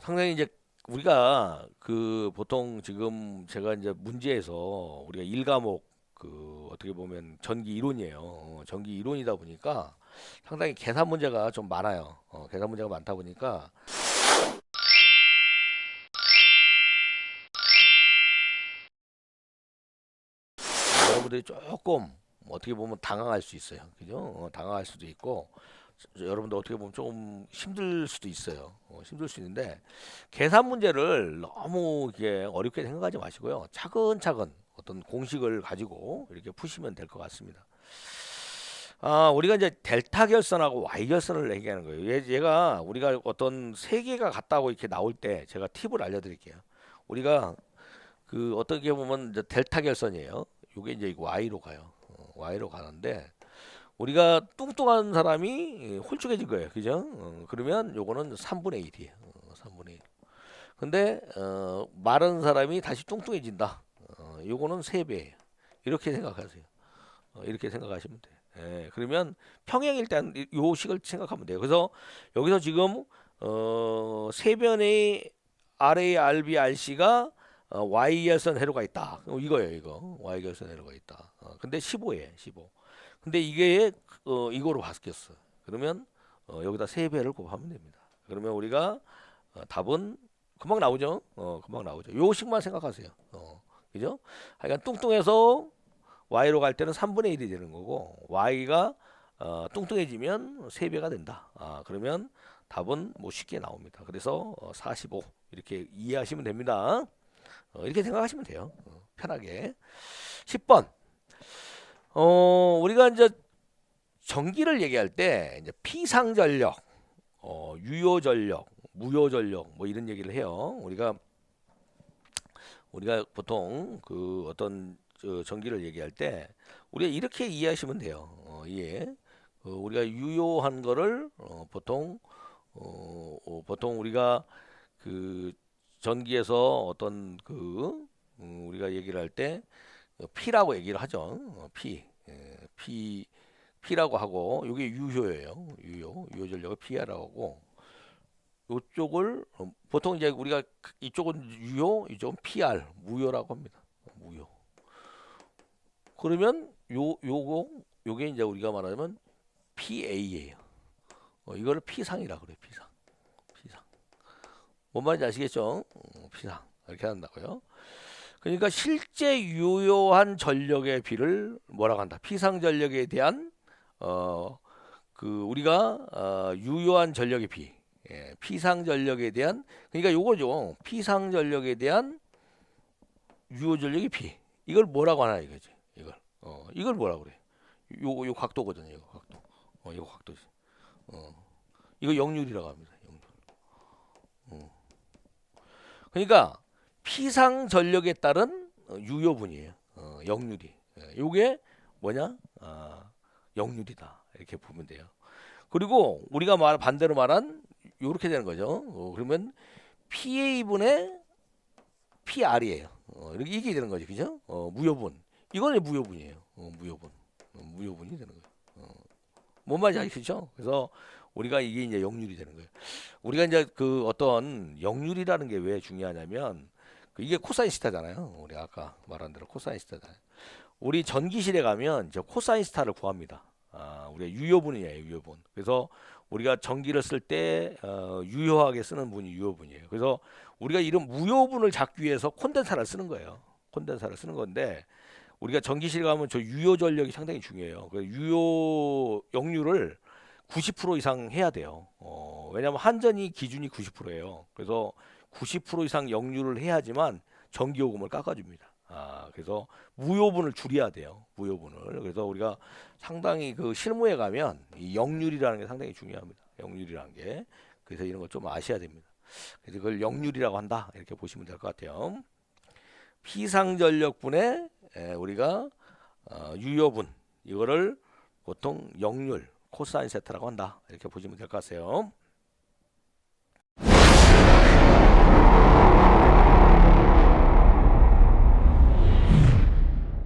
상당히 이제 우리가 그 보통 지금 제가 이제 문제에서 우리가 일과목 그 어떻게 보면 전기 이론이에요. 전기 이론이다 보니까 상당히 계산 문제가 좀 많아요. 계산 문제가 많다 보니까 여러분들이 조금 어떻게 보면 당황할 수 있어요. 그죠? 당황할 수도 있고 여러분들 어떻게 보면 좀 힘들 수도 있어요. 힘들 수 있는데 계산 문제를 너무 이게 어렵게 생각하지 마시고요. 차근차근 어떤 공식을 가지고 이렇게 푸시면 될 것 같습니다. 우리가 이제 델타 결선하고 Y 결선을 얘기하는 거예요. 얘가 우리가 어떤 세 개가 같다고 이렇게 나올 때 제가 팁을 알려드릴게요. 우리가 그 어떻게 보면 이제 델타 결선이에요. 이게 이제 Y로 가요. Y로 가는데 우리가 뚱뚱한 사람이 홀쭉해진 거예요. 그죠? 그러면 요거는 3분의 1이에요. 3분의 1. 근데 마른 사람이 다시 뚱뚱해진다. 요거는 3배예요. 이렇게 생각하세요. 이렇게 생각하시면 돼요. 예, 그러면 평행일 때는 요 식을 생각하면 돼요. 그래서 여기서 지금 세변의 RA, RB, RC가 Y결선 회로가 있다. 이거예요, 이거. Y결선 회로가 있다. 근데 15예요, 15. 근데 이게 이거로 바뀌었어. 그러면 여기다 3배를 곱하면 됩니다. 그러면 우리가 답은 금방 나오죠. 금방 나오죠. 요 식만 생각하세요. 그죠? 하여간 뚱뚱해서 Y로 갈 때는 3분의 1이 되는 거고 Y가 뚱뚱해지면 3배가 된다. 그러면 답은 뭐 쉽게 나옵니다. 그래서 45 이렇게 이해하시면 됩니다. 이렇게 생각하시면 돼요. 편하게. 10번. 우리가 이제 전기를 얘기할 때 이제 피상전력, 유효전력, 무효전력 뭐 이런 얘기를 해요. 우리가 보통 그 어떤 전기를 얘기할 때 우리가 이렇게 이해하시면 돼요. 이해. 우리가 유효한 거를 보통 우리가 그 전기에서 어떤 우리가 얘기를 할 때 P라고 얘기를 하죠. P라고 하고 이게 유효예요. 유효전력을 P라고 하고 이쪽을 보통 이제 우리가 이쪽은 유효, 이쪽은 PR, 무효라고 합니다. 무효. 그러면 요게 이제 우리가 말하자면 PA예요. 이거를 P상이라 그래요. P상. 뭔 말인지 아시겠죠? P상. 이렇게 한다고요. 그러니까 실제 유효한 전력의 비를 뭐라고 한다? 피상 전력에 대한 우리가 유효한 전력의 비, 피상 전력에 대한 그러니까 요거죠. 피상 전력에 대한 유효 전력의 비. 이걸 뭐라고 하나 이거지. 이걸 뭐라고 그래? 요 각도거든요. 이거 각도. 이거 각도지. 이거 역률이라고 합니다. 역률. 그러니까 피상 전력에 따른 유효분이에요. 역률이. 요게 뭐냐? 역률이다. 이렇게 보면 돼요. 그리고 우리가 반대로 말한 요렇게 되는 거죠. 그러면 PA분의 PR이에요. 이게 되는 거죠. 그죠? 무효분. 이거는 무효분이에요. 무효분이 되는 거예요. 뭔 말인지 아시죠? 그래서 우리가 이게 이제 역률이 되는 거예요. 우리가 이제 그 어떤 역률이라는 게 왜 중요하냐면 이게 코사인 시타잖아요. 우리 아까 말한 대로 코사인 시타잖아요. 우리 전기실에 가면 이제 코사인 스타를 구합니다. 우리가 유효분이에요, 유효분. 그래서 우리가 전기를 쓸 때 유효하게 쓰는 분이 유효분이에요. 그래서 우리가 이런 무효분을 잡기 위해서 콘덴사를 쓰는 거예요. 콘덴사를 쓰는 건데 우리가 전기실 가면 저 유효 전력이 상당히 중요해요. 그 유효 역률을 90% 이상 해야 돼요. 왜냐하면 한전이 기준이 90%예요. 그래서 90% 이상 역률을 해야지만 전기요금을 깎아줍니다. 그래서 무효분을 줄여야 돼요. 무효분을. 그래서 우리가 상당히 그 실무에 가면 이 역률이라는 게 상당히 중요합니다. 역률이라는 게. 그래서 이런 거 좀 아셔야 됩니다. 그래서 그걸 역률이라고 한다. 이렇게 보시면 될 것 같아요. 피상전력분의 우리가 유효분 이거를 보통 역률 코사인 세타라고 한다. 이렇게 보시면 될 것 같아요.